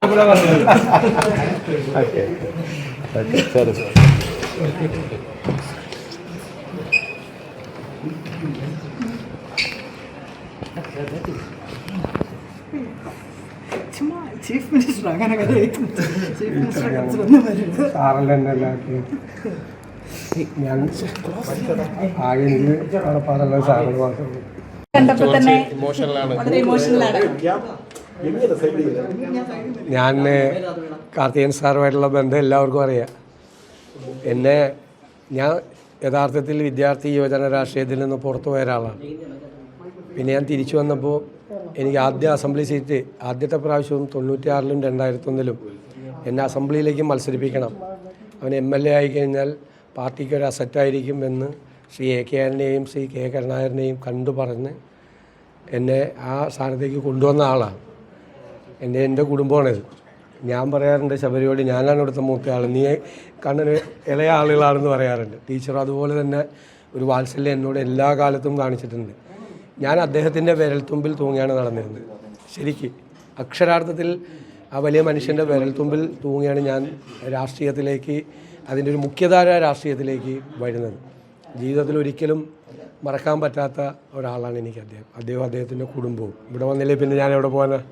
Chief minister അങ്ങനെ കണ്ടപ്പോൾ തന്നെ വളരെ ഇമോഷണലാണ്. ഞാൻ കാർത്തികൻ സാറുമായിട്ടുള്ള ബന്ധം എല്ലാവർക്കും അറിയാം. ഞാൻ യഥാർത്ഥത്തിൽ വിദ്യാർത്ഥി യുവജന രാഷ്ട്രീയത്തിൽ നിന്ന് പുറത്തു പോയ ഒരാളാണ്. പിന്നെ ഞാൻ തിരിച്ചു വന്നപ്പോൾ എനിക്ക് ആദ്യ അസംബ്ലി സീറ്റ് ആദ്യത്തെ പ്രാവശ്യവും 96-ലും 2001-ലും എന്നെ അസംബ്ലിയിലേക്ക് മത്സരിപ്പിക്കണം. അവൻ MLA ആയിക്കഴിഞ്ഞാൽ പാർട്ടിക്ക് ഒരു അസറ്റായിരിക്കും എന്ന് ശ്രീ AK ആറിനെയും ശ്രീ K കരുണാകരനെയും കണ്ടു പറഞ്ഞ് എന്നെ ആ സ്ഥാനത്തേക്ക് കൊണ്ടുവന്ന ആളാണ്. എൻ്റെ കുടുംബമാണിത്. ഞാൻ പറയാറുണ്ട് ശബരിയോട്, ഞാനാണ് ഇവിടുത്തെ മൂത്ത ആൾ, നീ കണ്ണിന് ഇളയ ആളുകളാണെന്ന് പറയാറുണ്ട്. ടീച്ചർ അതുപോലെ തന്നെ ഒരു വാത്സല്യം എന്നോട് എല്ലാ കാലത്തും കാണിച്ചിട്ടുണ്ട്. ഞാൻ അദ്ദേഹത്തിൻ്റെ വിരൽത്തുമ്പിൽ തൂങ്ങിയാണ് നടന്നിരുന്നത്. ശരിക്ക് അക്ഷരാർത്ഥത്തിൽ ആ വലിയ മനുഷ്യൻ്റെ വിരൽത്തുമ്പിൽ തൂങ്ങിയാണ് ഞാൻ രാഷ്ട്രീയത്തിലേക്ക്, അതിൻ്റെ ഒരു മുഖ്യധാര രാഷ്ട്രീയത്തിലേക്ക് വരുന്നത്. ജീവിതത്തിൽ ഒരിക്കലും മറക്കാൻ പറ്റാത്ത ഒരാളാണ് എനിക്ക് അദ്ദേഹത്തിൻ്റെ കുടുംബവും. ഇവിടെ വന്നില്ലേ പിന്നെ ഞാൻ എവിടെ പോകാനാണ്?